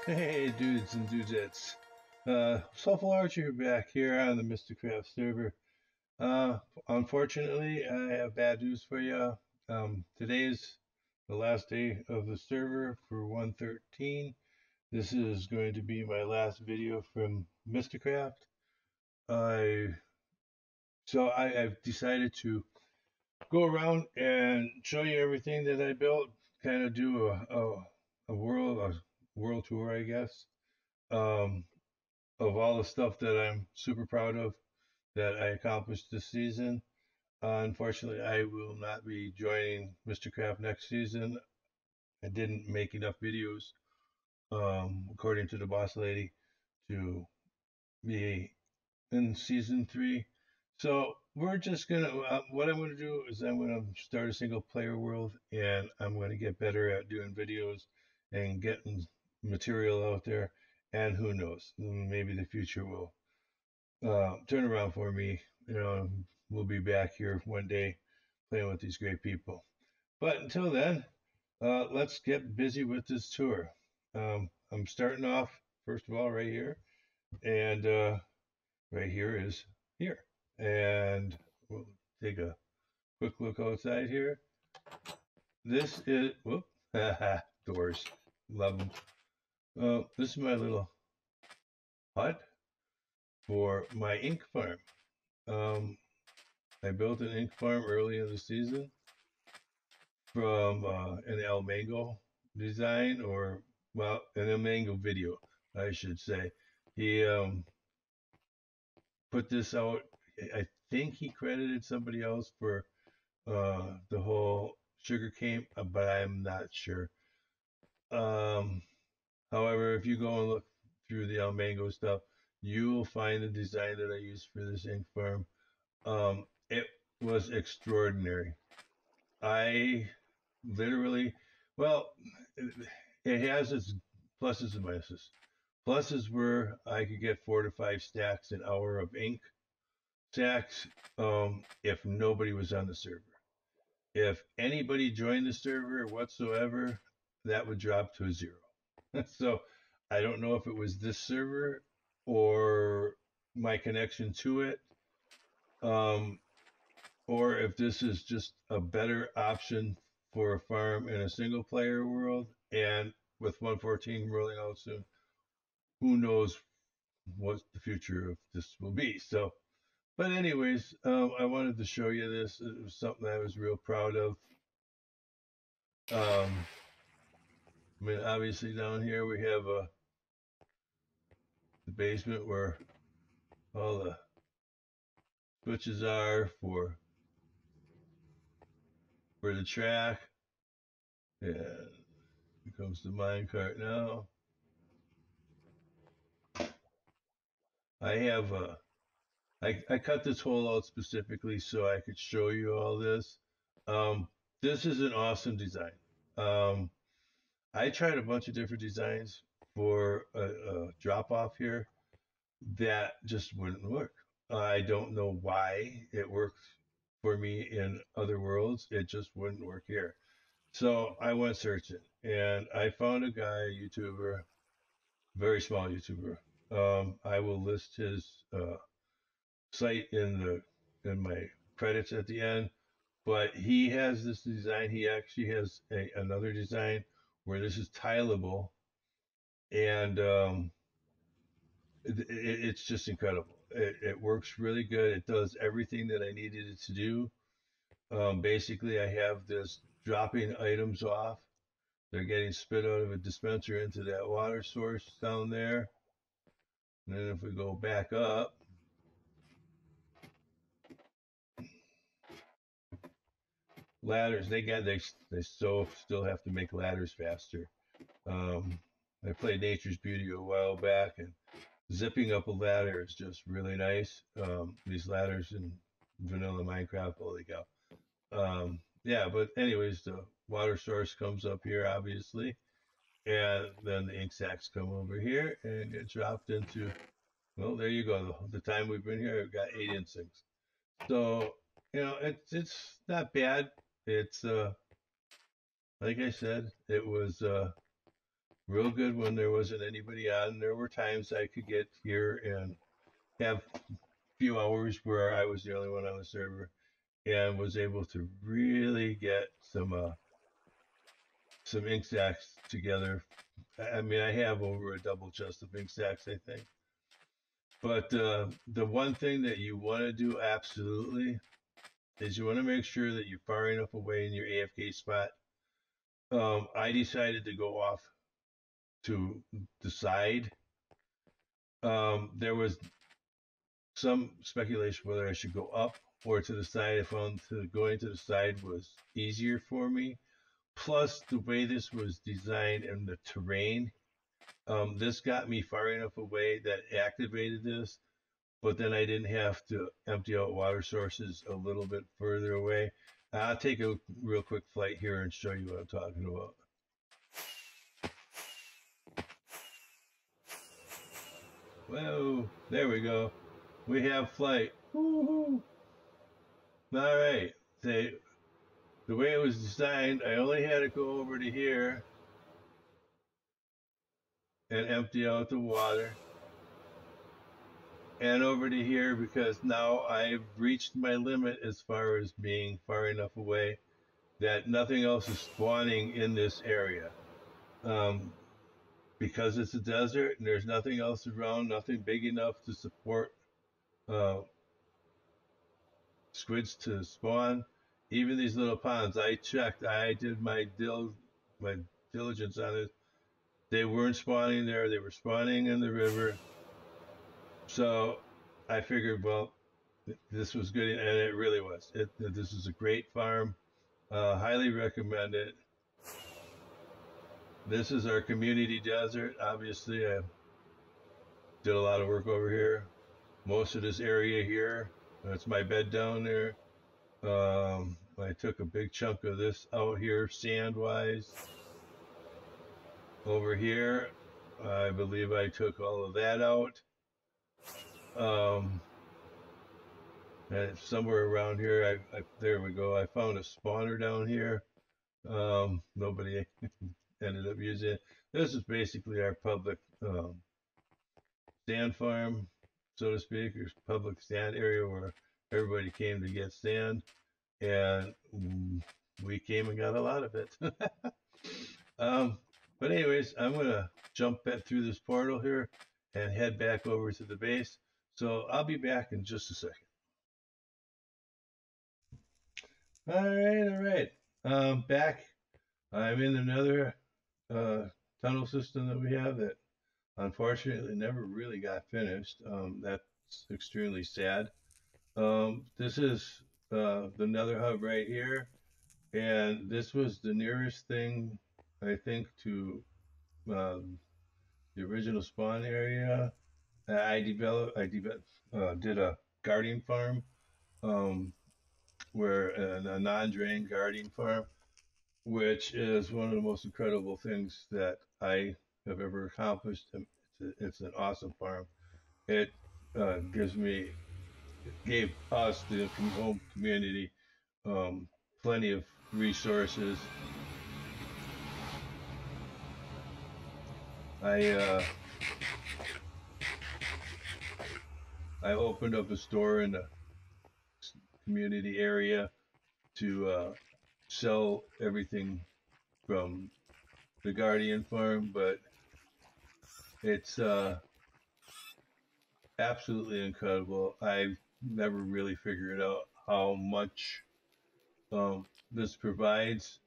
Hey dudes and dudettes. SoulfulArcher back here on the Mysticraft server. Uh, Unfortunately, I have bad news for you. Today is the last day of the server for 113. This is going to be my last video from Mysticraft. I I've decided to go around and show you everything that I built. Kind of do a world tour, I guess. Um, of all the stuff that I'm super proud of that I accomplished this season. Unfortunately, I will not be joining Mr. Craft next season. I didn't make enough videos, according to the boss lady, to be in season 3. So we're just gonna, what I'm gonna do is I'm gonna start a single player world, and I'm gonna get better at doing videos and getting material out there. And who knows, maybe the future will turn around for me. We'll be back here one day playing with these great people. But until then, let's get busy with this tour. I'm starting off, first of all, right here. And right here is here. And we'll take a quick look outside here. This is, whoop, doors. Love them. This is my little hut for my ink farm. Um, I built an ink farm early in the season from an El Mango design, or, well, an El Mango video, I should say. He put this out. I think he credited somebody else for the whole sugar cane, but I'm not sure. Um, However, if you go and look through the El Mango stuff, you will find the design that I used for this ink farm. It was extraordinary. I literally, well, it has its pluses and minuses. Pluses were I could get 4 to 5 stacks an hour of ink stacks, if nobody was on the server. If anybody joined the server whatsoever, that would drop to a 0. So I don't know if it was this server or my connection to it, um, or if this is just a better option for a farm in a single player world. And with 114 rolling out soon, who knows what the future of this will be. So, but anyways, I wanted to show you this. It was something I was real proud of. I mean, obviously down here we have the basement where all the switches are for the track. And here comes the minecart now. I have I cut this hole out specifically so I could show you all this. This is an awesome design. Um, I tried a bunch of different designs for a drop off here that just wouldn't work. I don't know why it worked for me in other worlds. It just wouldn't work here. So I went searching, and I found a guy, a YouTuber, very small YouTuber. I will list his site in my credits at the end. But he has this design. He actually has another design where this is tileable, and it's just incredible. It works really good. It does everything that I needed it to do. Basically, I have this dropping items off. They're getting spit out of a dispenser into that water source down there. And then if we go back up, ladders, they still have to make ladders faster. I played Nature's Beauty a while back, and zipping up a ladder is just really nice. These ladders in vanilla Minecraft, holy cow. Yeah, but anyways, the water source comes up here, obviously, and then the ink sacks come over here and get dropped into, well, there you go. The time we've been here, I've got 8 instincts. So you know, it's not bad. It's like I said, it was real good when there wasn't anybody on. There were times I could get here and have a few hours where I was the only one on the server and was able to really get some ink sacks together. I mean, I have over a double chest of ink sacks, I think. But the one thing that you want to do absolutely is you want to make sure that you're far enough away in your AFK spot. I decided to go off to the side. There was some speculation whether I should go up or to the side. I found going to the side was easier for me. Plus, the way this was designed and the terrain, this got me far enough away that activated this, but then I didn't have to empty out water sources a little bit further away. I'll take a real quick flight here and show you what I'm talking about. Whoa, there we go. We have flight. Woo-hoo. All right. The way it was designed, I only had to go over to here and empty out the water. And over to here because now I've reached my limit as far as being far enough away that nothing else is spawning in this area. Because it's a desert and there's nothing else around, nothing big enough to support uh, squids to spawn. Even these little ponds, I checked, I did my diligence on it. They weren't spawning there, they were spawning in the river. So I figured, well, this was good, and it really was. This is a great farm. Highly recommend it. This is our community desert. Obviously, I did a lot of work over here. Most of this area here, that's my bed down there. I took a big chunk of this out here, sand-wise. Over here, I believe I took all of that out. And somewhere around here, there we go. I found a spawner down here. Nobody ended up using it. This is basically our public sand farm, so to speak, or public sand area where everybody came to get sand, and we came and got a lot of it. But anyways, I'm gonna jump back through this portal here and head back over to the base. So I'll be back in just a second. All right. Back. I'm in another tunnel system that we have that unfortunately never really got finished. That's extremely sad. This is the Nether Hub right here, and this was the nearest thing, I think, to the original spawn area. I did a guardian farm, where a non-drain guardian farm, which is one of the most incredible things that I have ever accomplished. It's an awesome farm. It gave us, the home community, plenty of resources. I opened up a store in the community area to sell everything from the Guardian farm, but it's absolutely incredible. I've never really figured out how much this provides.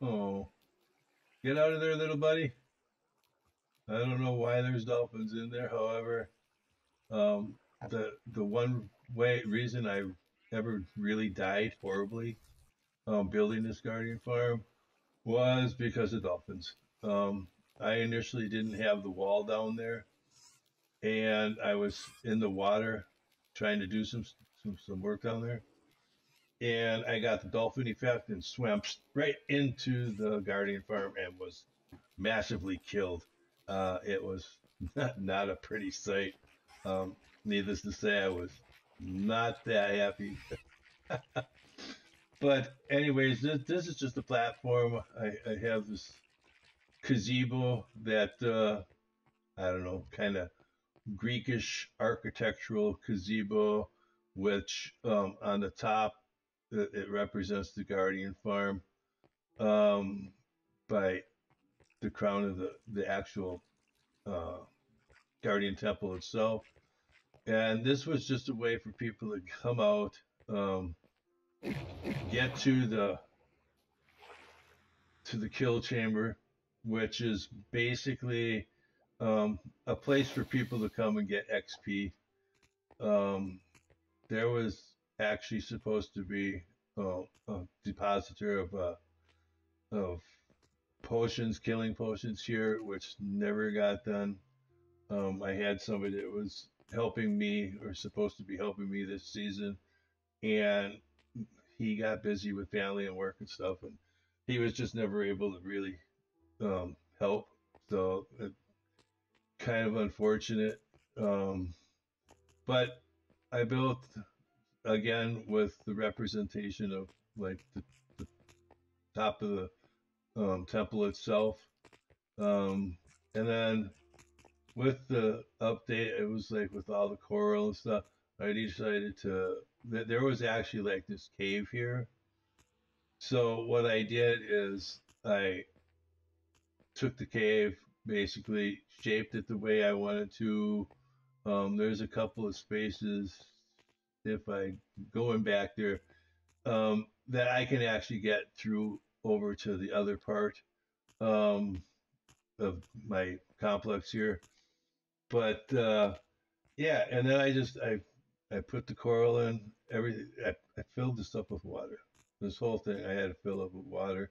Oh, get out of there, little buddy. I don't know why there's dolphins in there. However, the one reason I ever really died horribly building this Guardian farm was because of dolphins. I initially didn't have the wall down there, and I was in the water trying to do some work down there, and I got the dolphin effect and swam right into the Guardian farm and was massively killed. It was not a pretty sight. Needless to say, I was not that happy. But anyways, this is just a platform. I have this gazebo that I don't know, kind of Greekish architectural gazebo, which on the top it represents the Guardian Farm um, by the crown of the actual uh, Guardian Temple itself. And this was just a way for people to come out, um, get to the kill chamber, which is basically a place for people to come and get XP. Um, there was actually supposed to be a depositor of potions, killing potions here, which never got done. I had somebody that was helping me or supposed to be helping me this season, and he got busy with family and work and stuff, and he was just never able to really help. So kind of unfortunate. Um, but I built again with the representation of like the top of the temple itself. Um, and then with the update, it was like with all the coral and stuff, I decided to, there was actually like this cave here. So what I did is I took the cave, basically shaped it the way I wanted to. There's a couple of spaces, if I going back there, that I can actually get through over to the other part um, of my complex here. But yeah, and then I put the coral in everything. I filled this up with water. This whole thing I had to fill up with water.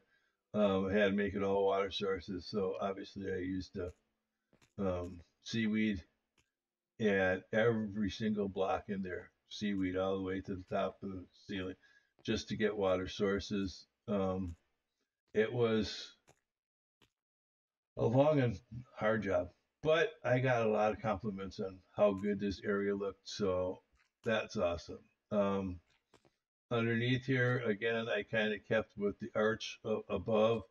I had to make it all water sources. So obviously I used seaweed and every single block in there, seaweed all the way to the top of the ceiling, just to get water sources. It was a long and hard job, but I got a lot of compliments on how good this area looked, so that's awesome. Um, Underneath here, again, I kind of kept with the arch above,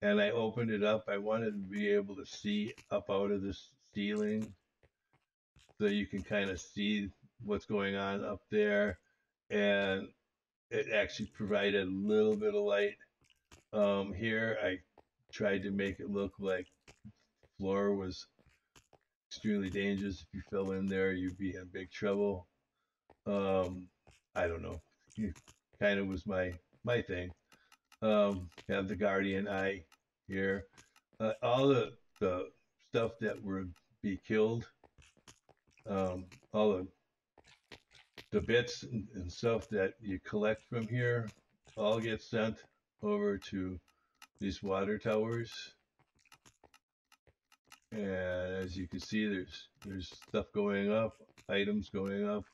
and I opened it up. I wanted to be able to see up out of this ceiling so you can kind of see what's going on up there, and it actually provided a little bit of light. Here, I tried to make it look like floor was extremely dangerous. If you fell in there, you'd be in big trouble. Um, I don't know. It kind of was my thing. Have the guardian eye here. All the stuff that would be killed. All the bits and stuff that you collect from here all get sent over to these water towers. And as you can see, there's stuff going up, items going up.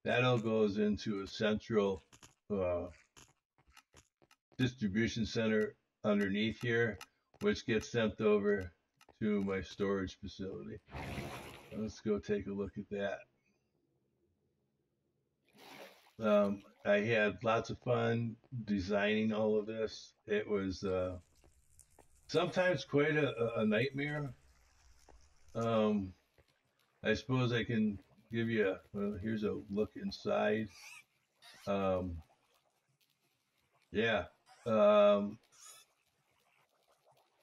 That all goes into a central distribution center underneath here, which gets sent over to my storage facility. Let's go take a look at that. I had lots of fun designing all of this. It was sometimes quite a nightmare. Um, I suppose I can give you a, well, here's a look inside. Um, yeah. Um,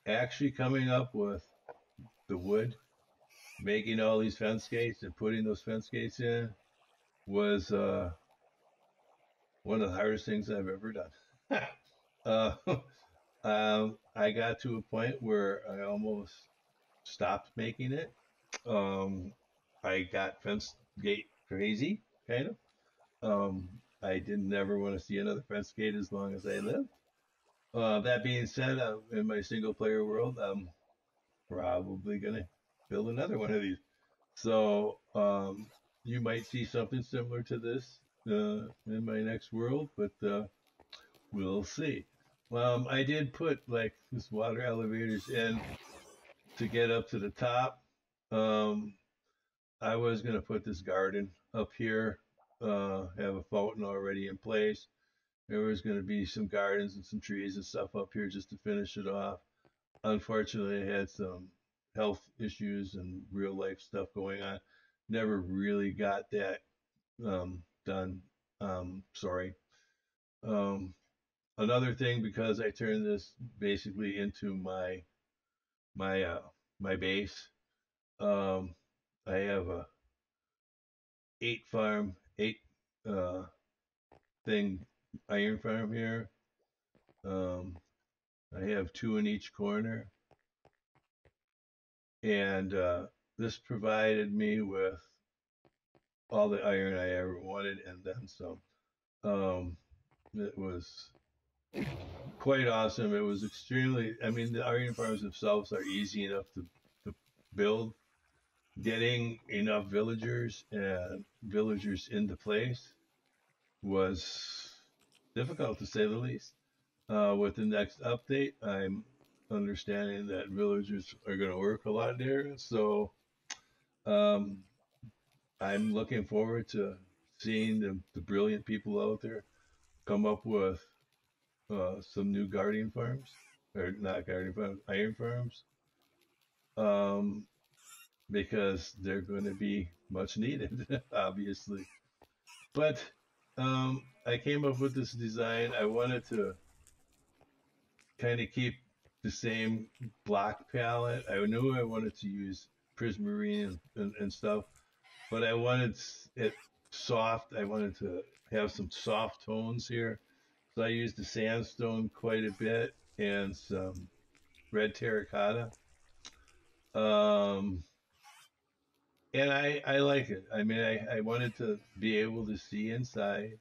Actually coming up with the wood, making all these fence gates and putting those fence gates in was one of the hardest things I've ever done. uh, I got to a point where I almost stopped making it. I got fence gate crazy, kind of. I didn't ever want to see another fence gate as long as I lived. That being said, in my single player world, I'm probably going to build another one of these. So you might see something similar to this in my next world, but we'll see. I did put like this water elevators in to get up to the top. I was going to put this garden up here. have a fountain already in place. There was going to be some gardens and some trees and stuff up here just to finish it off. Unfortunately, I had some health issues and real life stuff going on. Never really got that done. Sorry. Um, Another thing, because I turned this basically into my my base. Um, I have a eight uh, thing iron farm here. Um, I have two in each corner, and this provided me with all the iron I ever wanted and then some. Um, it was quite awesome. It was extremely. I mean, the iron farms themselves are easy enough to build. Getting enough villagers and villagers into place was difficult to say the least. With the next update, I'm understanding that villagers are going to work a lot there. So um, I'm looking forward to seeing the brilliant people out there come up with some new guardian farms, or not guardian farms, iron farms, um, because they're going to be much needed, obviously. But I came up with this design. I wanted to kind of keep the same block palette. I knew I wanted to use prismarine and stuff, but I wanted it soft. I wanted to have some soft tones here. So I used the sandstone quite a bit and some red terracotta. Um, and I like it. I mean, I wanted to be able to see inside.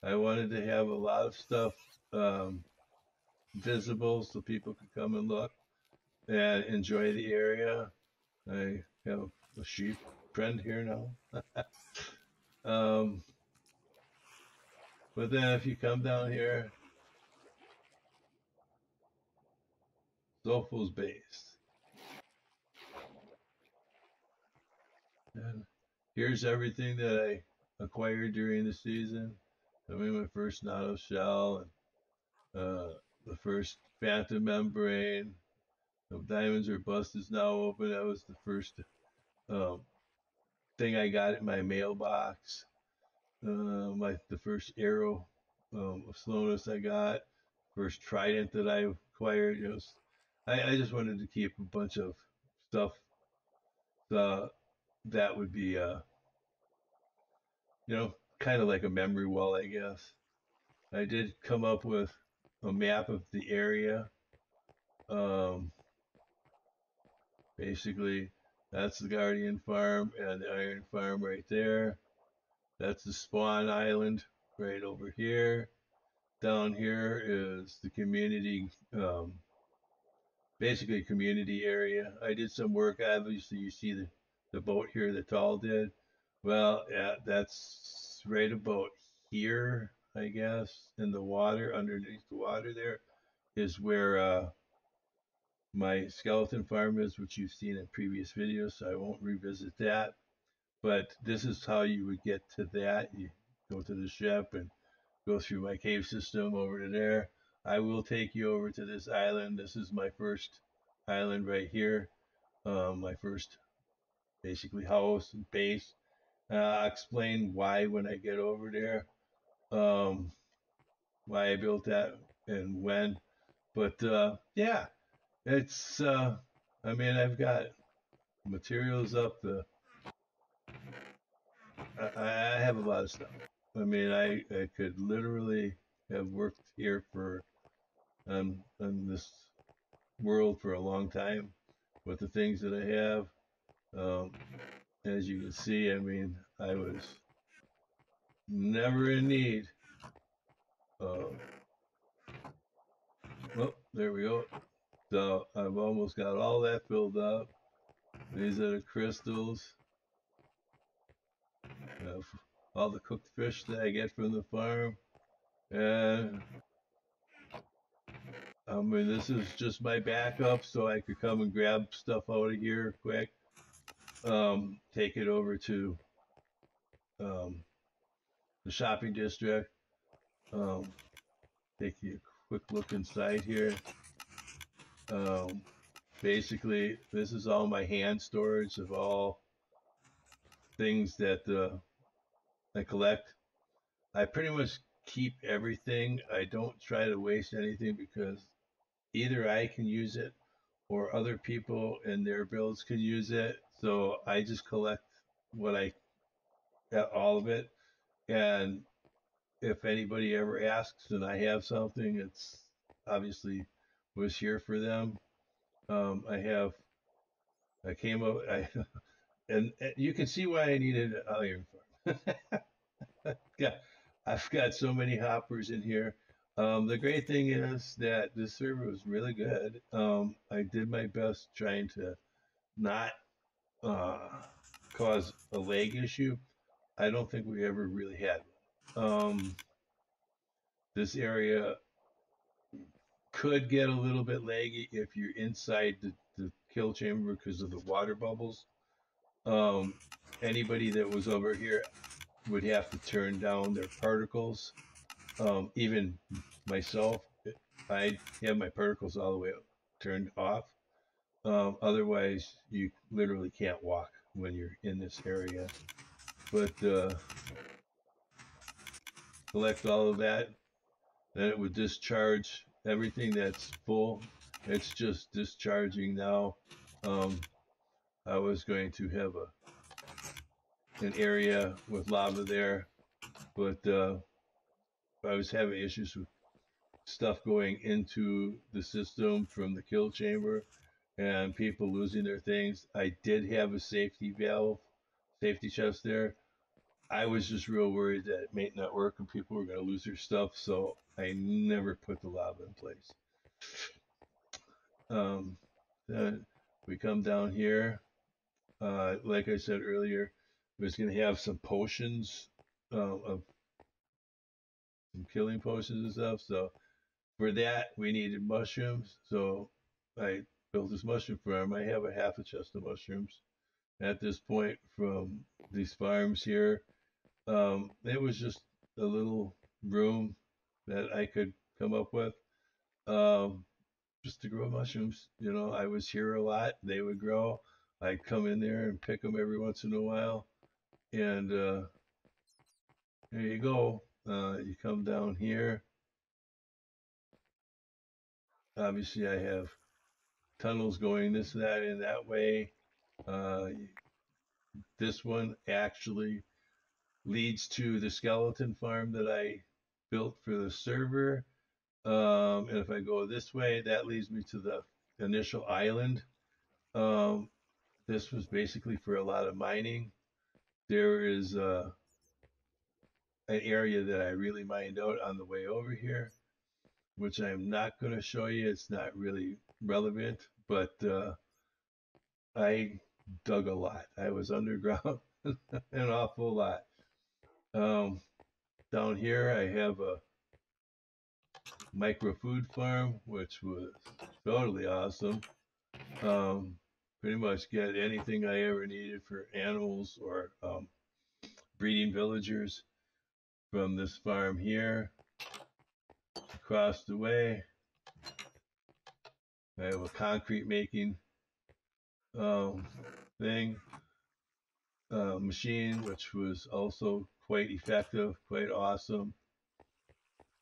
I wanted to have a lot of stuff um, visible so people could come and look and enjoy the area. I have a sheep friend here now. um, but then if you come down here, Soulful's base. And here's everything that I acquired during the season. I mean, my first Nato shell and the first Phantom membrane. The Diamonds Are Bust is now open. That was the first um, thing I got in my mailbox. The first arrow of slowness I got, first trident that I acquired. I just wanted to keep a bunch of stuff uh, that would be, kind of like a memory wall, I guess. I did come up with a map of the area. Um, Basically, that's the Guardian Farm and the Iron Farm right there. That's the spawn island right over here. Down here is the community, basically community area. I did some work. Obviously, you see the boat here that Tall did. Well, yeah, that's right about here, I guess, in the water, underneath the water there, is where my skeleton farm is, which you've seen in previous videos, so I won't revisit that. But this is how you would get to that. You go to the ship and go through my cave system over to there. I will take you over to this island. This is my first island right here. My first basically house and base. I'll explain why when I get over there. Why I built that and when. But yeah, it's I mean, I've got materials up the I have a lot of stuff. I mean, I could literally have worked here for on this world for a long time with the things that I have. Um, as you can see, I mean, I was never in need. Uh, well, there we go. So I've almost got all that filled up. These are the crystals. All the cooked fish that I get from the farm. And I mean, this is just my backup so I could come and grab stuff out of here quick. Take it over to um, the shopping district. Take you a quick look inside here. Um, Basically, this is all my hand storage of all things that I collect. I pretty much keep everything. I don't try to waste anything because either I can use it or other people and their builds can use it. So I just collect what I all of it. And if anybody ever asks and I have something, it's obviously was here for them. I came up, and you can see why I needed an iron farm. Yeah, I've got so many hoppers in here. The great thing is that this server was really good. I did my best trying to not uh, cause a lag issue. I don't think we ever really had one. This area could get a little bit laggy if you're inside the kill chamber because of the water bubbles. Um, Anybody that was over here would have to turn down their particles. Even myself, I have my particles all the way turned off. Otherwise, you literally can't walk when you're in this area. But collect all of that, then it would discharge everything that's full. It's just discharging now. I was going to have an area with lava there, but I was having issues with stuff going into the system from the kill chamber and people losing their things. I did have a safety valve, safety chest there. I was just real worried that it may not work and people were going to lose their stuff, so I never put the lava in place. Then we come down here. Like I said earlier, I was going to have some potions of some killing potions and stuff. So for that, we needed mushrooms. So I built this mushroom farm. I have a half a chest of mushrooms at this point from these farms here. It was just a little room that I could come up with um, just to grow mushrooms. You know, I was here a lot. They would grow. I'd come in there and pick them every once in a while. And there you go. You come down here. Obviously, I have tunnels going this, that, and that way. Uh, this one actually leads to the skeleton farm that I built for the server. And if I go this way, that leads me to the initial island. Um, this was basically for a lot of mining. There is an area that I really mined out on the way over here, which I'm not going to show you. It's not really relevant, but I dug a lot. I was underground an awful lot. Um, Down here, I have a micro food farm, which was totally awesome. Um, Pretty much get anything I ever needed for animals or breeding villagers from this farm here. Across the way, I have a concrete making um, thing machine, which was also quite effective, quite awesome.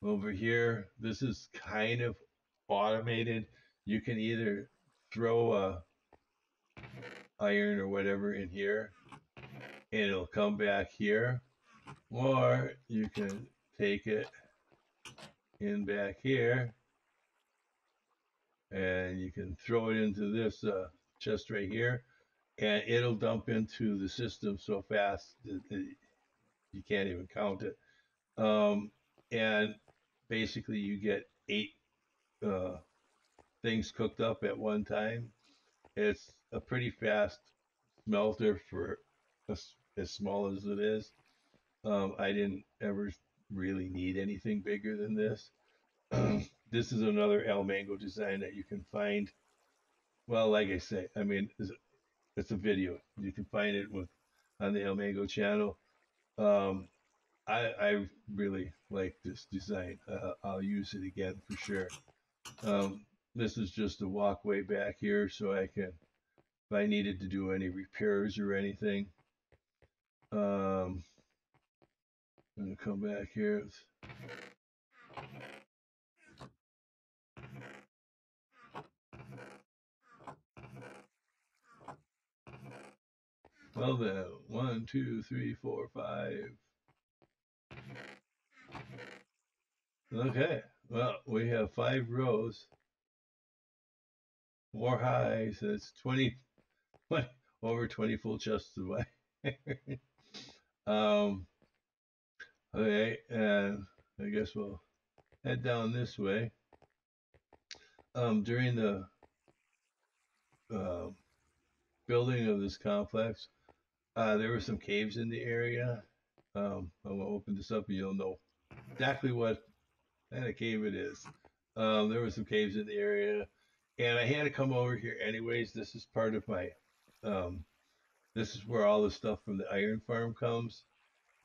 Over here, this is kind of automated. You can either throw a iron or whatever in here and it'll come back here, or you can take it in back here and you can throw it into this chest right here and it'll dump into the system so fast that you can't even count it. And basically you get 8 uh, things cooked up at one time. It's a pretty fast smelter for as small as it is. I didn't ever really need anything bigger than this. This is another El Mango design that you can find. Well, like I say, I mean, it's a video. You can find it with on the El Mango channel. Um, I really like this design. I'll use it again for sure. Um, this is just a walkway back here, so I can, if I needed to do any repairs or anything, I'm gonna come back here. Well then, 1, 2, 3, 4, 5. Okay, well, we have 5 rows, 4 highs. That's 20, over 20 full chests of iron. um, okay, and I guess we'll head down this way. During the uh, building of this complex, there were some caves in the area. I'm gonna open this up and you'll know exactly what kind of cave it is. There were some caves in the area, and I had to come over here anyways. This is part of my, um, this is where all the stuff from the iron farm comes.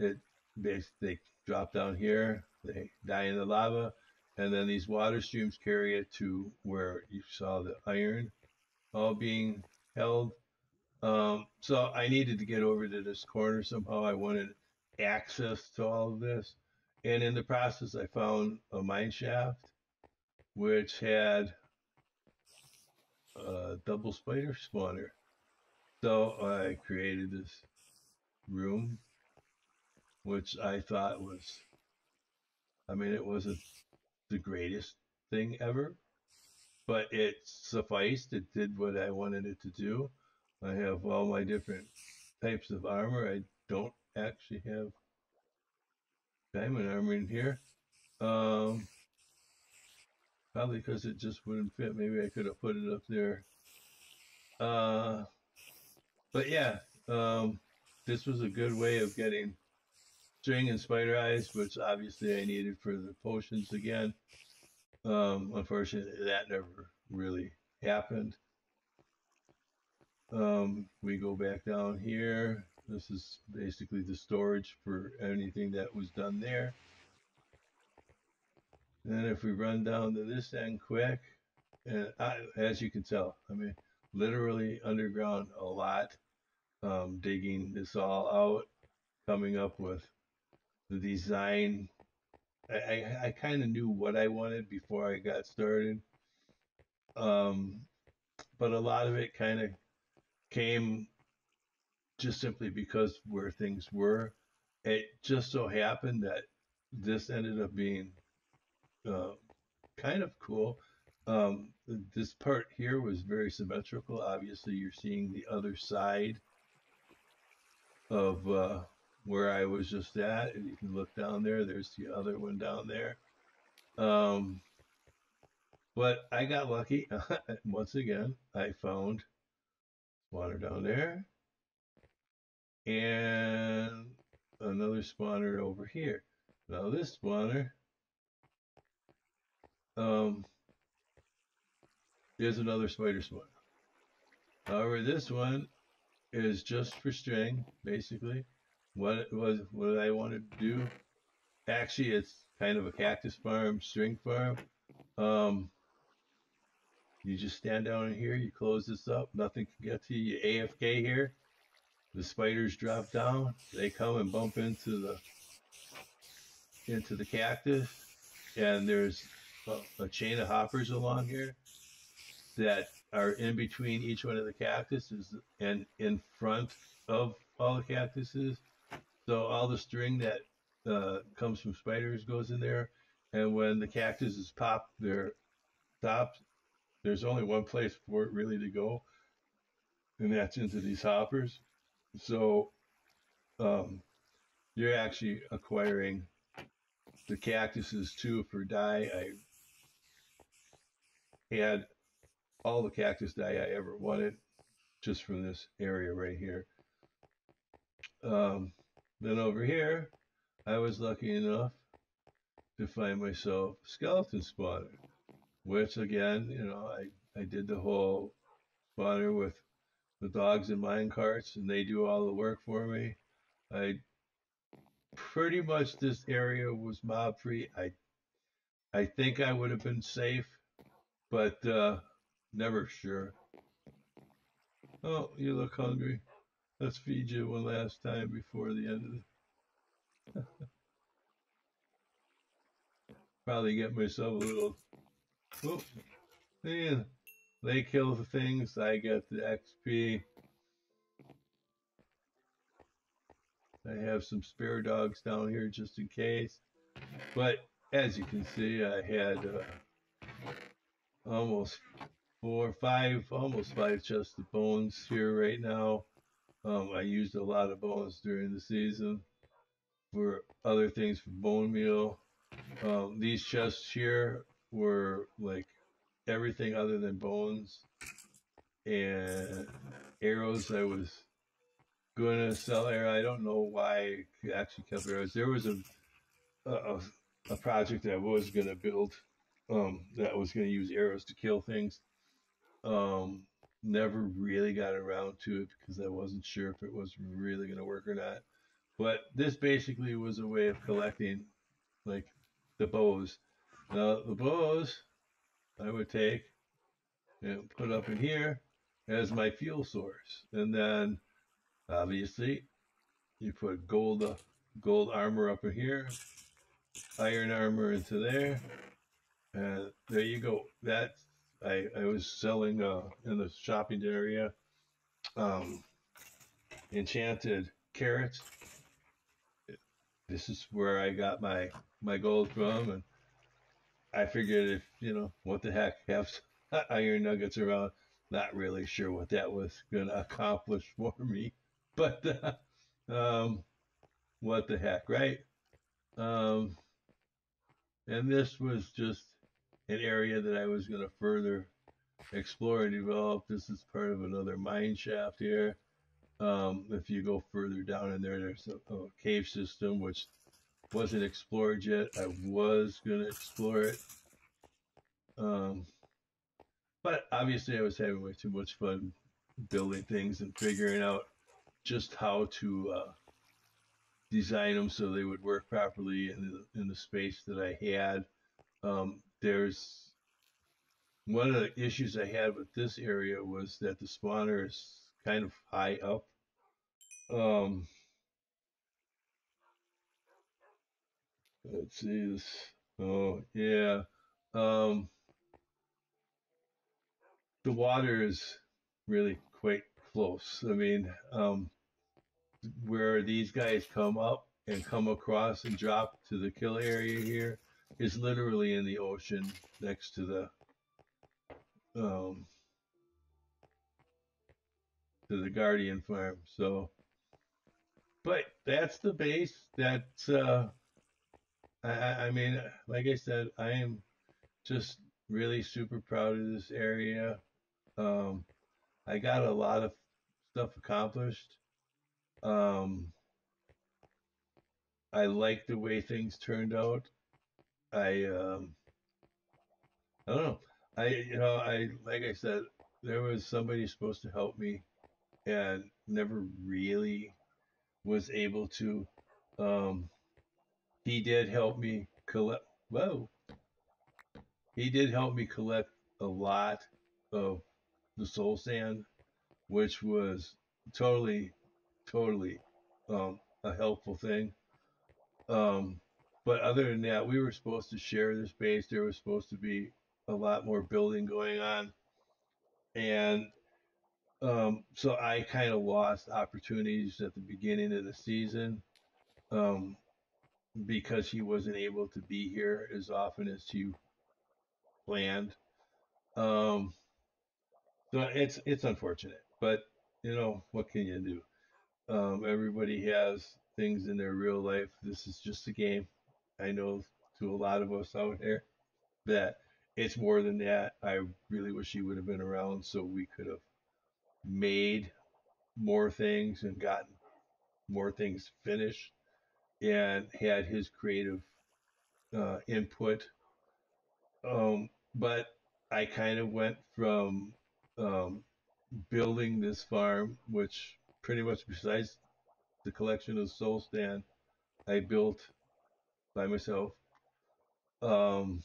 It they drop down here, they die in the lava, and then these water streams carry it to where you saw the iron all being held. So I needed to get over to this corner somehow. I wanted access to all of this. And in the process, I found a mine shaft which had a double spider spawner. So I created this room, which I thought was, I mean, it wasn't the greatest thing ever, but it sufficed. It did what I wanted it to do. I have all my different types of armor. I don't actually have diamond armor in here. Um, Probably because it just wouldn't fit. Maybe I could have put it up there. Uh, but yeah, this was a good way of getting string and spider eyes, which obviously I needed for the potions again. Unfortunately, that never really happened. We go back down here. This is basically the storage for anything that was done there. And if we run down to this end quick, and as you can tell, I mean, literally underground a lot, digging this all out, coming up with the design. I kind of knew what I wanted before I got started, um, but a lot of it kind of came just simply because where things were. It just so happened that this ended up being uh, kind of cool. This part here was very symmetrical. Obviously, you're seeing the other side of where I was just at. And you can look down there. There's the other one down there. Um, but I got lucky. Once again, I found spawner down there and another spawner over here. Now this spawner um, is another spider spawner. However, this one is just for string, basically. What I wanted to do. Actually, it's kind of a cactus farm, string farm. Um, you just stand down in here, you close this up, nothing can get to you. You AFK here. The spiders drop down, they come and bump into the cactus, and there's a chain of hoppers along here that are in between each one of the cactuses and in front of all the cactuses. So all the string that comes from spiders goes in there, and when the cactuses pop their tops, there's only one place for it really to go, and that's into these hoppers. So um, you're actually acquiring the cactuses too for dye. I had all the cactus dye I ever wanted just from this area right here. Then over here, I was lucky enough to find myself a skeleton spawner, which again, I did the whole spawner with the dogs and mine carts, and they do all the work for me. I pretty much this area was mob free. I think I would have been safe, but never sure. Oh, you look hungry. Let's feed you one last time before the end of the. Probably get myself a little. Oh, man. They kill the things. I get the XP. I have some spare dogs down here just in case. But as you can see, I had almost almost five chests of bones here right now. I used a lot of bones during the season for other things for bone meal. These chests here were like everything other than bones and arrows. I was gonna sell arrows. I don't know why I actually kept arrows. There was a, a project that I was gonna build that was gonna use arrows to kill things. Um, Never really got around to it because I wasn't sure if it was really gonna work or not. But this basically was a way of collecting like the bows. Now the bows I would take and put up in here as my fuel source, and then obviously you put gold armor up in here, iron armor into there, and there you go. That's I was selling in the shopping area um, enchanted carrots. This is where I got my gold from, and I figured if what the heck, have iron nuggets around. Not really sure what that was gonna accomplish for me, but what the heck, right? Um, and this was just an area that I was gonna further explore and develop. This is part of another mine shaft here. If you go further down in there, there's a cave system which wasn't explored yet. I was gonna explore it. Um, But obviously, I was having way too much fun building things and figuring out just how to design them so they would work properly in the space that I had. There's one of the issues I had with this area was that the spawner is kind of high up. Um, let's see this. Oh yeah. Um, the water is really quite close. I mean, where these guys come up and come across and drop to the kill area here is literally in the ocean next um, to the Guardian farm. So, but that's the base. That's I mean, like I said, I am just really super proud of this area. Um, I got a lot of stuff accomplished. Um, I like the way things turned out. I I don't know. I like I said, there was somebody supposed to help me, and never really was able to. Um, he did help me collect. Whoa, he did help me collect a lot of the soul sand, which was totally, totally a helpful thing. Um, but other than that, we were supposed to share the space. There was supposed to be a lot more building going on, and so I kind of lost opportunities at the beginning of the season um, because he wasn't able to be here as often as he planned. Um, so it's unfortunate, but what can you do? Everybody has things in their real life. This is just a game. I know to a lot of us out here that it's more than that. I really wish he would have been around so we could have made more things and gotten more things finished and had his creative input. But I kind of went from um, building this farm, which pretty much besides the collection of soul stand, I built by myself. Um,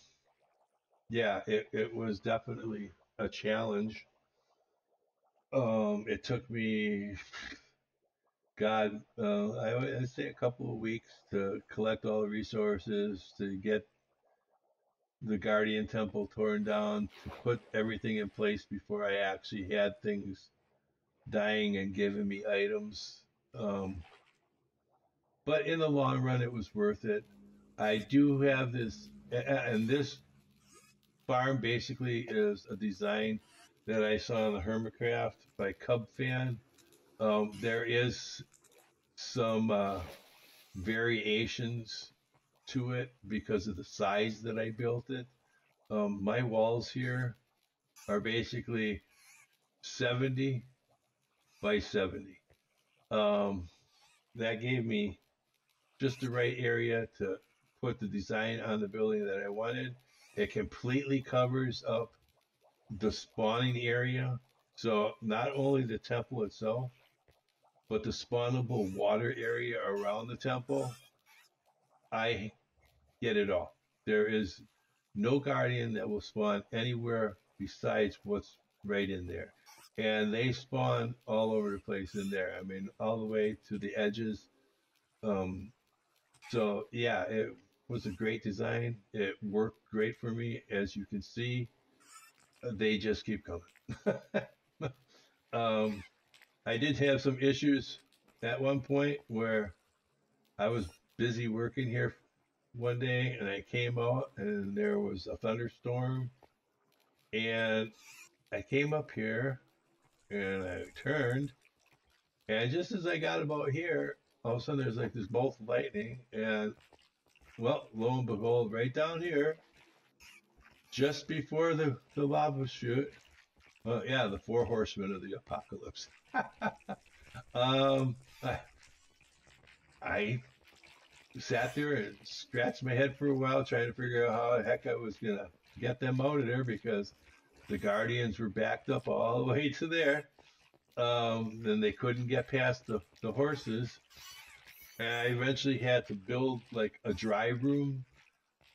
yeah, it was definitely a challenge. It took me, God, I'd say a couple of weeks to collect all the resources, to get the Guardian Temple torn down, to put everything in place before I actually had things dying and giving me items. Um, but in the long run, it was worth it. I do have this, and this farm basically is a design that I saw on the Hermitcraft by Cub Fan. There is some variations to it because of the size that I built it. My walls here are basically 70 by 70. Um, that gave me just the right area to put the design on the building that I wanted. It completely covers up the spawning area. So not only the temple itself, but the spawnable water area around the temple, I get it all. There is no guardian that will spawn anywhere besides what's right in there. And they spawn all over the place in there. I mean, all the way to the edges. Um, so yeah, it was a great design. It worked great for me. As you can see, they just keep coming. um, I did have some issues at one point where I was busy working here one day and I came out and there was a thunderstorm and I came up here and I turned and just as I got about here, all of a sudden there's like this bolt of lightning and well, lo and behold, right down here, just before the lava chute, yeah, the four horsemen of the apocalypse. um, I, I sat there and scratched my head for a while trying to figure out how the heck I was gonna get them out of there because the Guardians were backed up all the way to there. Then they couldn't get past the horses. And I eventually had to build like a dry room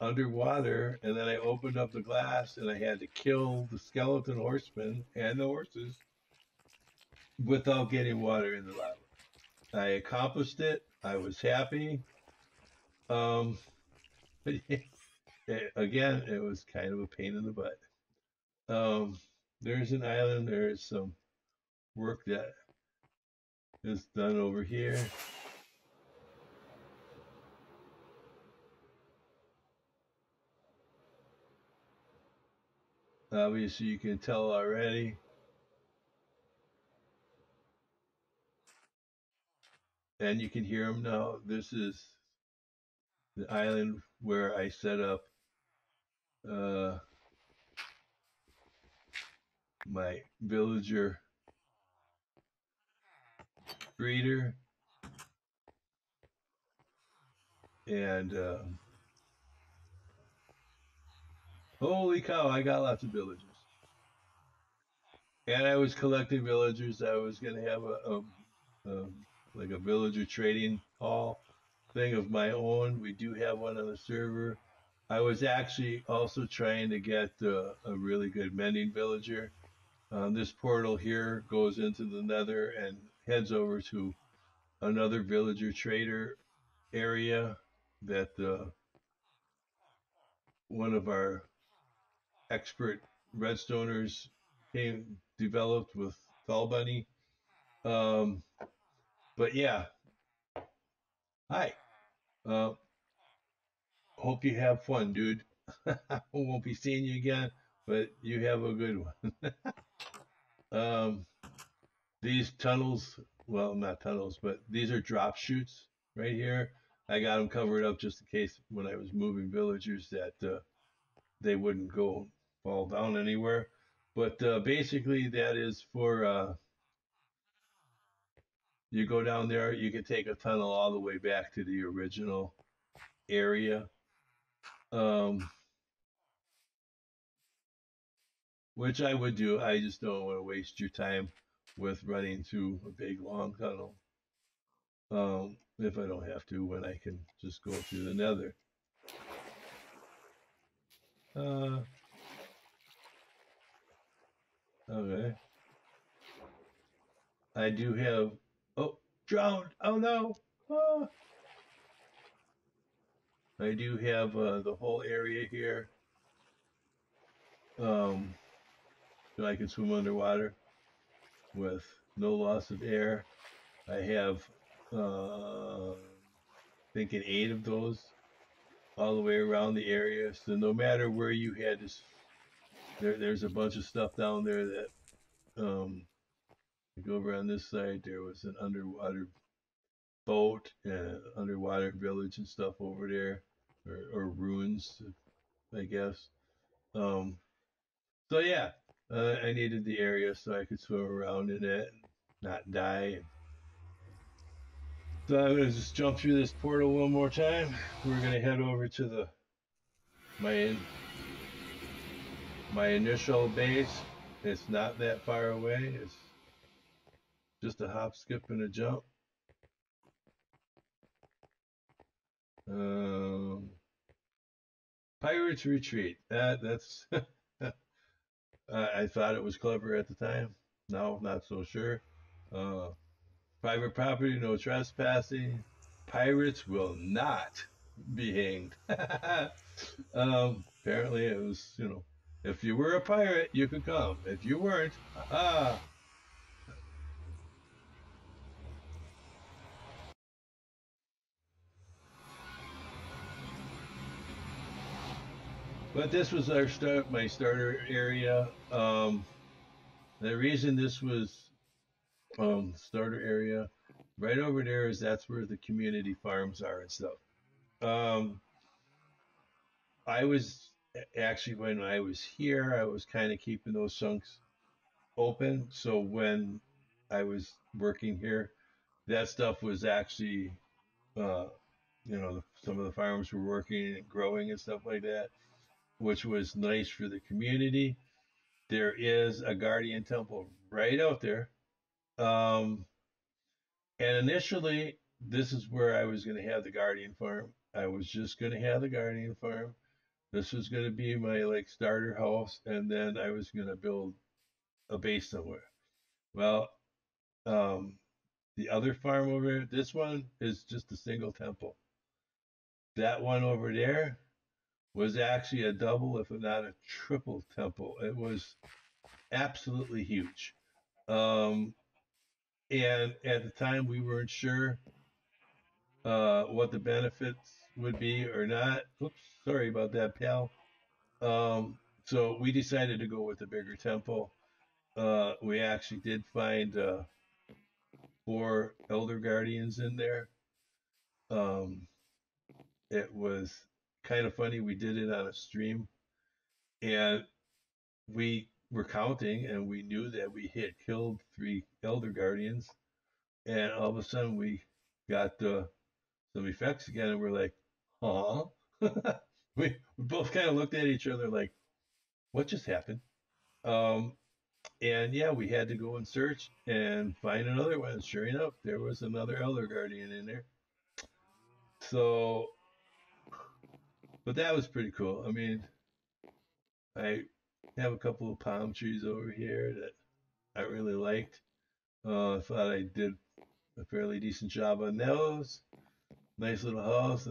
underwater, and then I opened up the glass and I had to kill the skeleton horsemen and the horses without getting water in the lava. I accomplished it. I was happy. Um, but again, it was kind of a pain in the butt. Um, there's an island. There's some work that is done over here. Obviously, you can tell already. And you can hear them now. This is the island where I set up uh, my villager breeder. And holy cow, I got lots of villagers. And I was collecting villagers. I was going to have a like a villager trading hall thing of my own. We do have one on the server. I was actually also trying to get a really good mending villager. This portal here goes into the nether and heads over to another villager trader area that one of our expert redstoners came developed with Tall Bunny. Um, but yeah, hi. Uh, hope you have fun, dude. I won't be seeing you again, but you have a good one. um, these tunnels, well, not tunnels, but these are drop chutes right here. I got them covered up just in case when I was moving villagers that they wouldn't go fall down anywhere. But basically, that is for you go down there, you can take a tunnel all the way back to the original area. Um, which I would do. I just don't want to waste your time with running through a big long tunnel. if I don't have to, when I can just go through the nether. Okay. I do have, oh, drowned. Oh no. Ah. I do have the whole area here. So I can swim underwater with no loss of air. I have, thinking 8 of those all the way around the area. So no matter where you had this, there's a bunch of stuff down there that, go over on this side. There was an underwater boat and underwater village and stuff over there, or ruins, I guess. Um, so yeah, I needed the area so I could swim around in it and not die. So I'm gonna just jump through this portal one more time. We're gonna head over to the my my initial base. It's not that far away. It's just a hop, skip, and a jump. Um, Pirates Retreat. That's I thought it was clever at the time. Now, not so sure. Uh, Private property, no trespassing. Pirates will not be hanged. Apparently, it was, if you were a pirate, you could come. If you weren't, aha. But this was my starter area. The reason this was starter area, right over there, is that's where the community farms are and stuff. Um, I was actually, when I was here, I was kind of keeping those chunks open. So when I was working here, that stuff was actually, uh, some of the farms were working and growing and stuff like that, which was nice for the community. There is a guardian temple right out there. Um, and initially, this is where I was going to have the guardian farm. I was just going to have the guardian farm. This was going to be my like starter house, and then I was going to build a base somewhere. Well, um, the other farm over here, this one is just a single temple. That one over there was actually a double, if not a triple temple. It was absolutely huge. Um, and at the time, we weren't sure what the benefits would be or not. Oops, sorry about that, pal. So we decided to go with the bigger temple. We actually did find 4 elder guardians in there. Um, it was kind of funny. We did it on a stream, and we were counting, and we knew that we had killed 3 elder guardians, and all of a sudden we got some effects again, and we're like, huh? we both kind of looked at each other like, what just happened? Um, and yeah, we had to go and search and find another one. Sure enough, there was another elder guardian in there. So, but that was pretty cool. I mean, I have a couple of palm trees over here that I really liked. I thought I did a fairly decent job on those. Nice little house.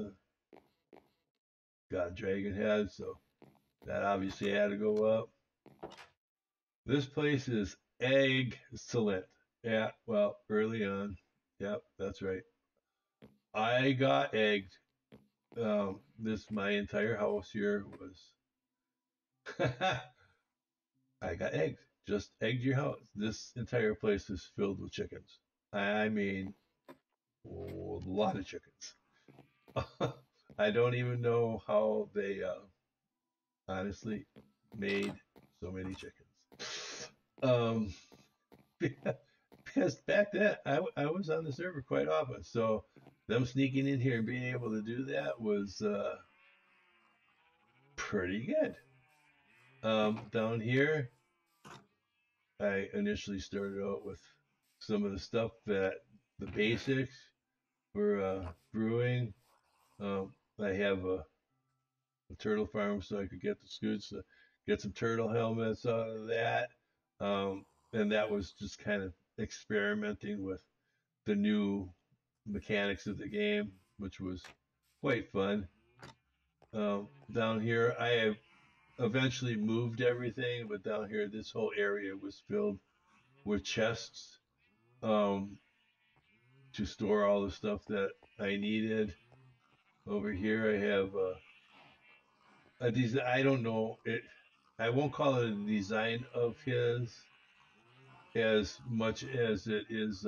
Got a dragon head, so that obviously had to go up. This place is excellent. Yeah, well, early on. Yep, that's right. I got egged. My entire house here was. I got egged. Just egged your house. This entire place is filled with chickens. I mean, a lot of chickens. I don't even know how they honestly made so many chickens. Um, because back then I was on the server quite often, so them sneaking in here and being able to do that was pretty good. Down here, I initially started out with some of the stuff that the basics. for brewing. I have a turtle farm, so I could get the scoots, get some turtle helmets out of that. And that was just kind of experimenting with the new mechanics of the game, which was quite fun. Down here, I have eventually moved everything, but down here, this whole area was filled with chests um, to store all the stuff that I needed. Over here, I have a design. I don't know it. I won't call it a design of his as much as it is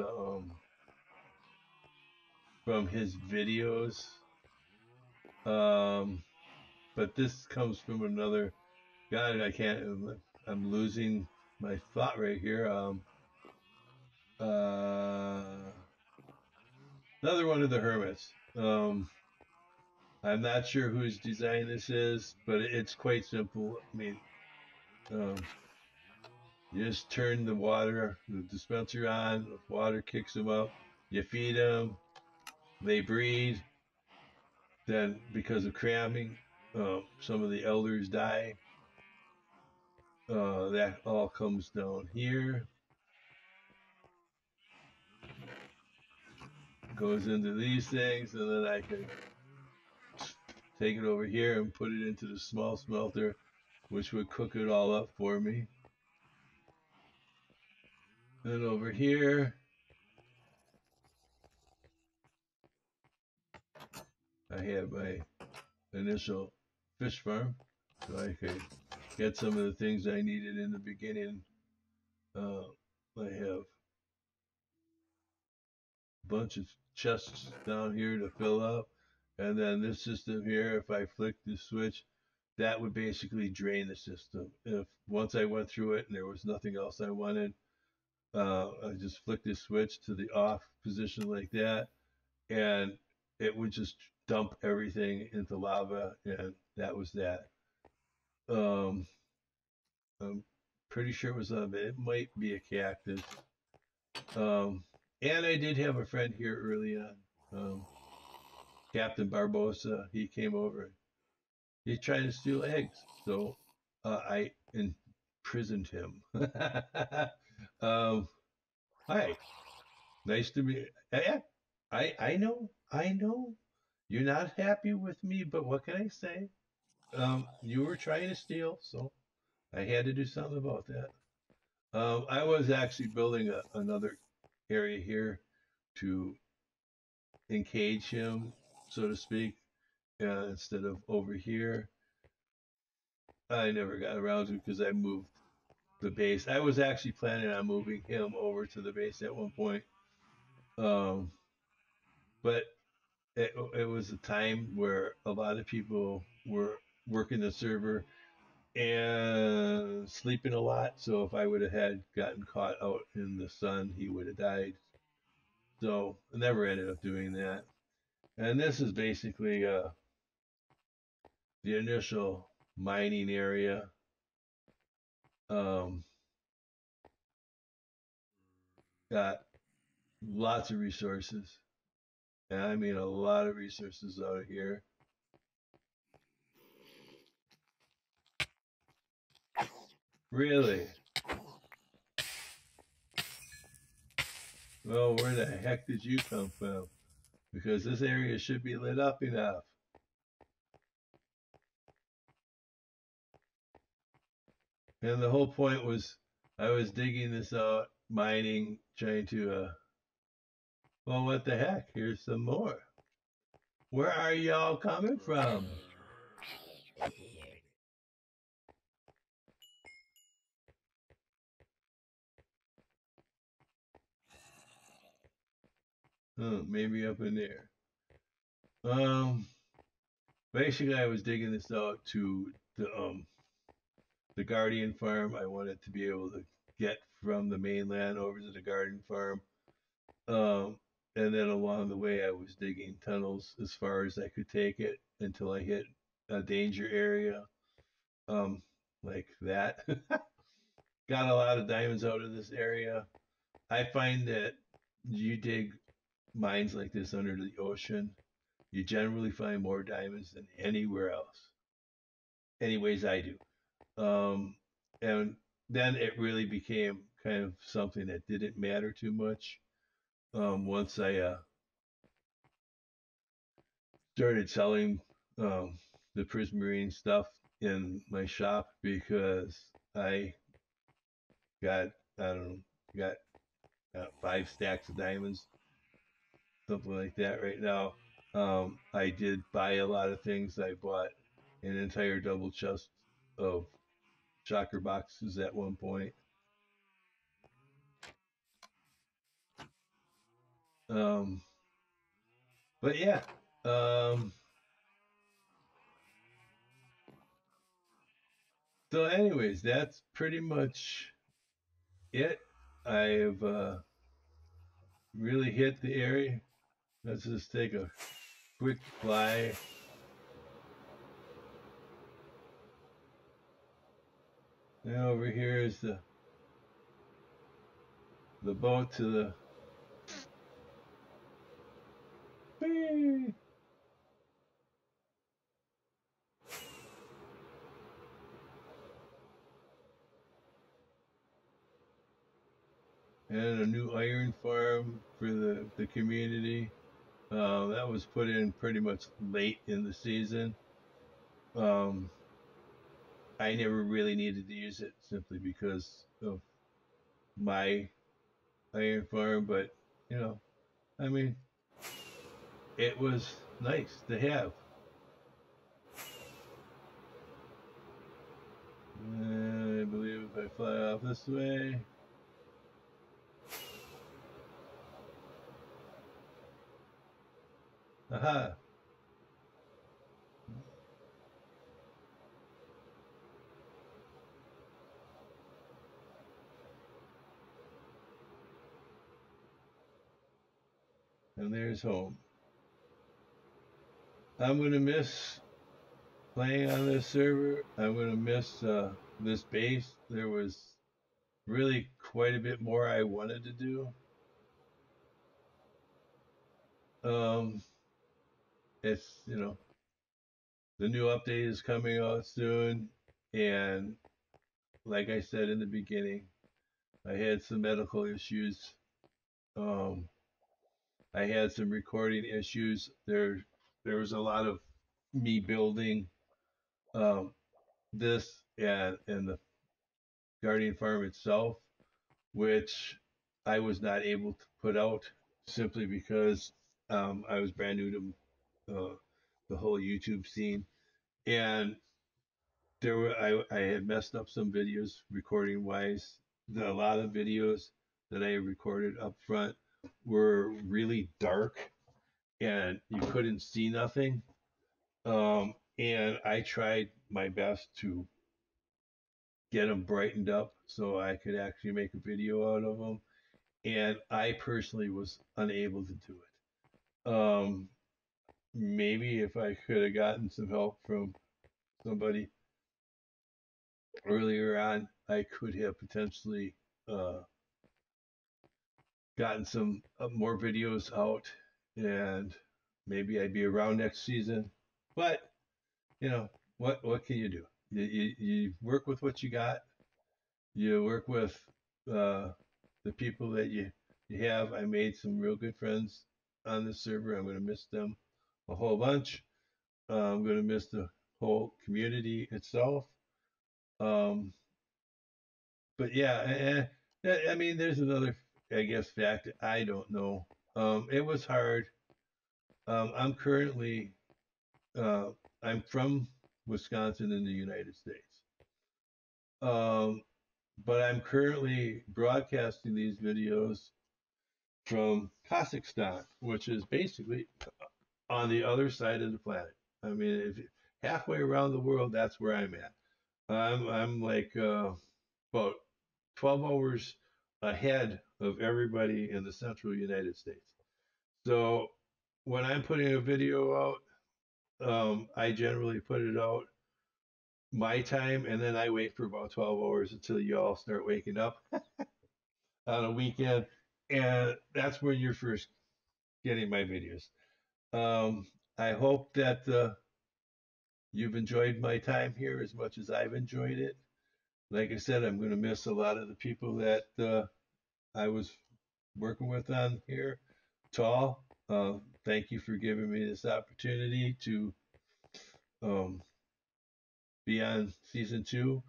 from his videos. Um, but this comes from another. God, I can't. I'm losing my thought right here. Uh, Another one of the hermits. I'm not sure whose design this is, but it's quite simple. I mean, um, you just turn the dispenser on, the water kicks them up, you feed them, they breed. Then, because of cramming, some of the elders die. That all comes down here, goes into these things, and then I can take it over here and put it into the small smelter, which would cook it all up for me. Then over here, I have my initial fish farm, so I could get some of the things I needed in the beginning. I have a bunch of chests down here to fill up, and then this system here, if I flick the switch, that would basically drain the system. If once I went through it and there was nothing else I wanted, I just flick the switch to the off position like that, and it would just dump everything into lava, and that was that. Um, I'm pretty sure it was it might be a cactus. Um, and I did have a friend here early on, Captain Barbosa. He came over. He tried to steal eggs, so I imprisoned him. um, Hi, nice to meet. Yeah, I know. You're not happy with me, but what can I say? You were trying to steal, so I had to do something about that. I was actually building another area here to encage him, so to speak, instead of over here. I never got around to it because I moved the base. I was actually planning on moving him over to the base at one point, um, but it was a time where a lot of people were working the server and sleeping a lot. So if I would have had gotten caught out in the sun, he would have died. So I never ended up doing that. And this is basically the initial mining area. Um, Got lots of resources. And I mean a lot of resources out of here. Really? Well, where the heck did you come from? Because this area should be lit up enough. And the whole point was I was digging this out, mining, trying to, well, what the heck? Here's some more. Where are y'all coming from? Oh, maybe up in there. Um, Basically, I was digging this out to the Guardian farm. I wanted to be able to get from the mainland over to the Guardian farm. Um, and then along the way, I was digging tunnels as far as I could take it until I hit a danger area, um, like that. Got a lot of diamonds out of this area. I find that you dig mines like this under the ocean, you generally find more diamonds than anywhere else. Anyways, I do. And then it really became kind of something that didn't matter too much once I started selling um, the prismarine stuff in my shop because I got, I don't know, got 5 stacks of diamonds, something like that right now. I did buy a lot of things. I bought an entire double chest of shocker boxes at one point. Um, but yeah, um, so anyways, that's pretty much it. I've really hit the area. Let's just take a quick fly. And over here is the boat to the and a new iron farm for the community. That was put in pretty much late in the season. Um, I never really needed to use it simply because of my iron farm, but you know, I mean, it was nice to have. I believe if I fly off this way, aha, and there's home. I'm gonna miss playing on this server. I'm gonna miss this base. There was really quite a bit more I wanted to do. Um, it's the new update is coming out soon, and like I said in the beginning, I had some medical issues. Um, I had some recording issues. There was a lot of me building um, this and the Guardian Farm itself, which I was not able to put out simply because I was brand new to the whole YouTube scene, and I had messed up some videos recording wise. A lot of videos that I recorded up front were really dark and you couldn't see nothing. And I tried my best to get them brightened up so I could actually make a video out of them. And I personally was unable to do it. Maybe if I could have gotten some help from somebody earlier on, I could have potentially uh, gotten some more videos out, and maybe I'd be around next season. But you know what can you do? You work with what you got. You work with uh, the people that you have. I made some real good friends on this server. I'm going to miss them a whole bunch. I'm going to miss the whole community itself. Um, but yeah, I mean, there's another, I guess, fact I don't know. It was hard. I'm currently, uh, I'm from Wisconsin in the United States. Um, but I'm currently broadcasting these videos from Kazakhstan, which is basically on the other side of the planet. I mean, if halfway around the world, that's where I'm at. I'm like about 12 hours ahead of everybody in the central United States. So when I'm putting a video out, I generally put it out my time, and then I wait for about 12 hours until you all start waking up on a weekend, and that's when you're first getting my videos. Um, I hope that you've enjoyed my time here as much as I've enjoyed it. Like I said, I'm going to miss a lot of the people that I was working with on here. Tall, thank you for giving me this opportunity to um, be on season 2.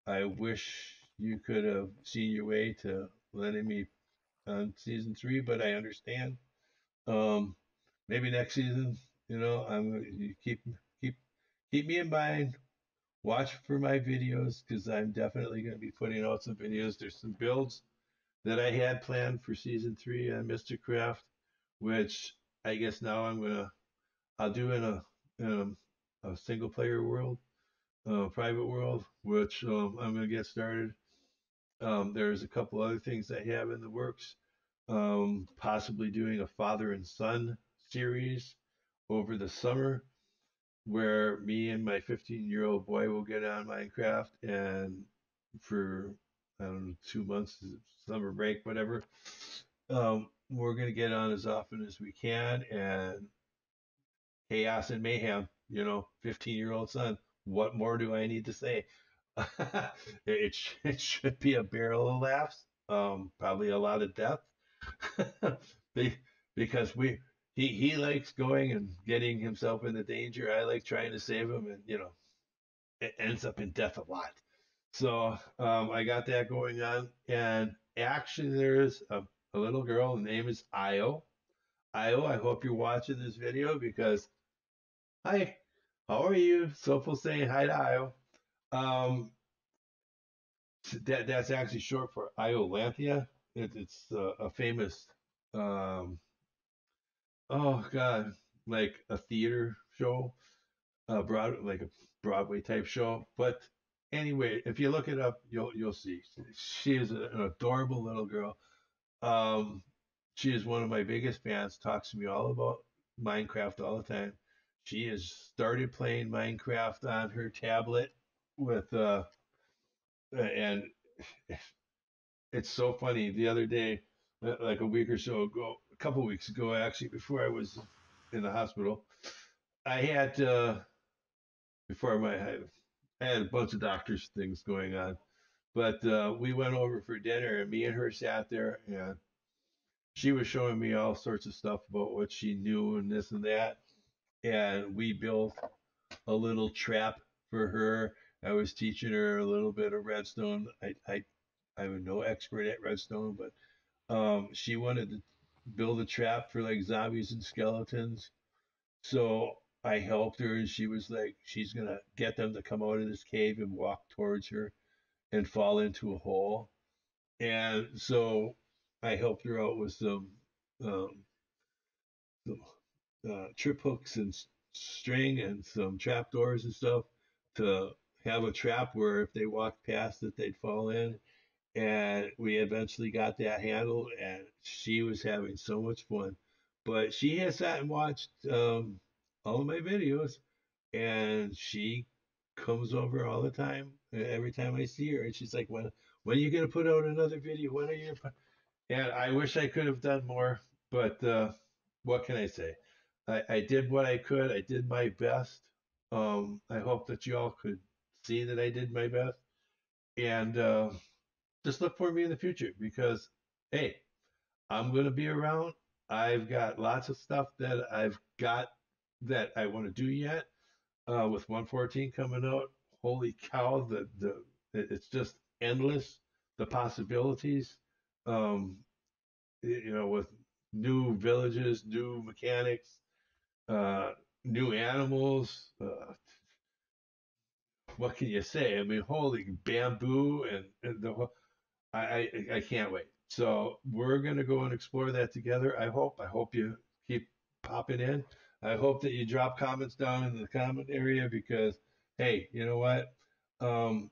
I wish you could have seen your way to letting me on season 3, but I understand. Um, Maybe next season, you keep keep me in mind. Watch for my videos because I'm definitely going to be putting out some videos. There's some builds that I had planned for season 3 on Mysticraft, which I guess now I'll do in a single player world, private world, which I'm gonna get started. There's a couple other things I have in the works. Possibly doing a father and son series over the summer where me and my 15-year-old boy will get on Minecraft and for I don't know 2 months summer break whatever we're gonna get on as often as we can and chaos and mayhem, 15-year-old son. What more do I need to say? It should be a barrel of laughs, probably a lot of death, because he likes going and getting himself into danger. I like trying to save him, and it ends up in death a lot. So I got that going on, and actually there's a little girl. The name is Io. Io, I hope you're watching this video because hi, how are you? Soulful saying hi to Io. Um, that's actually short for Iolanthia. It's a famous, um, oh God, like a theater show, like a Broadway type show. But anyway, if you look it up, you'll see. She is an adorable little girl. Um, she is one of my biggest fans. Talks to me all about Minecraft all the time. She has started playing Minecraft on her tablet with and it's so funny. The other day, like a week or so ago, a couple weeks ago actually, before I was in the hospital, I had before my I had a bunch of doctors things going on, but we went over for dinner and me and her sat there and she was showing me all sorts of stuff about what she knew and this and that, and we built a little trap for her. I was teaching her a little bit of redstone. I'm no expert at redstone, but she wanted to build a trap for like zombies and skeletons. So I helped her, and she was like, she's gonna get them to come out of this cave and walk towards her and fall into a hole. And so I helped her out with um, some trip hooks and string and some trap doors and stuff to have a trap where if they walked past it, they'd fall in. And we eventually got that handled, and she was having so much fun. But she has sat and watched all of my videos, and she comes over all the time. Every time I see her, and she's like, when are you gonna put out another video? When are you?" And I wish I could have done more, but what can I say? I did what I could. I did my best. I hope that you all could see that I did my best, and just look for me in the future because, hey, I'm going to be around. I've got lots of stuff that I've got that I want to do yet. With 114 coming out, holy cow, it's just endless. The possibilities, um, with new villages, new mechanics, uh, new animals. What can you say? I mean, holy bamboo and the whole. I can't wait. So we're gonna go and explore that together. I hope. I hope you keep popping in. I hope that you drop comments down in the comment area because, hey, you know Um,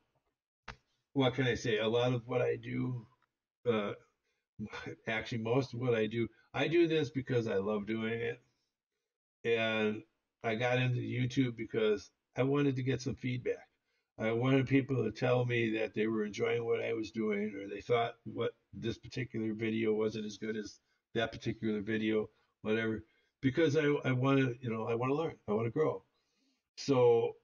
what can I say? A lot of what I do, uh, actually most of what I do this because I love doing it. And I got into YouTube because I wanted to get some feedback. I wanted people to tell me that they were enjoying what I was doing or they thought what this particular video wasn't as good as that particular video, whatever, because I want to, I want to learn, I want to grow. So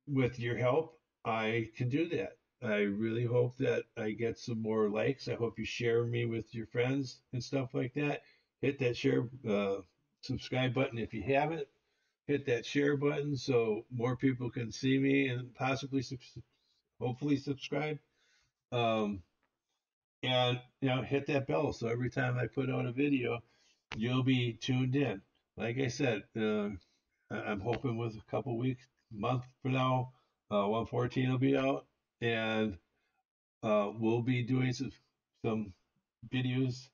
with your help, I can do that. I really hope that I get some more likes. I hope you share me with your friends and stuff like that. Hit that share, subscribe button if you haven't. Hit that share button so more people can see me and possibly, hopefully, subscribe. Um, and hit that bell so every time I put out a video, you'll be tuned in. Like I said, I'm hoping with a couple weeks, month from now, 114 will be out, and we'll be doing some videos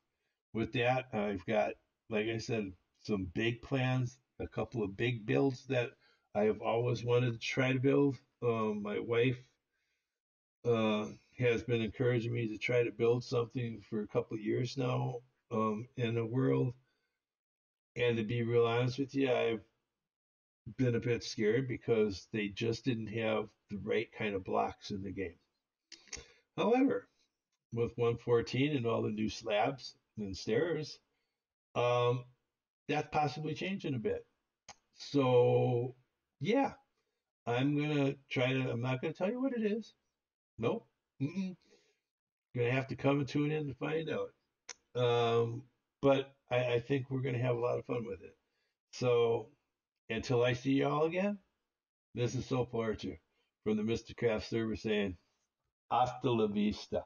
with that. I've got, like I said, some big plans, a couple of big builds that I have always wanted to try to build. My wife uh, has been encouraging me to try to build something for a couple of years now in the world. And to be real honest with you, I've been a bit scared because they just didn't have the right kind of blocks in the game. However, with 114 and all the new slabs and stairs, um, that's possibly changing a bit. So, yeah, I'm gonna try to. I'm not gonna tell you what it is. Nope. Mm-mm. Gonna have to come and tune in to find out. Um, but I think we're gonna have a lot of fun with it. So until I see y'all again, this is Soulful Archer from the Mysticraft server saying hasta la vista.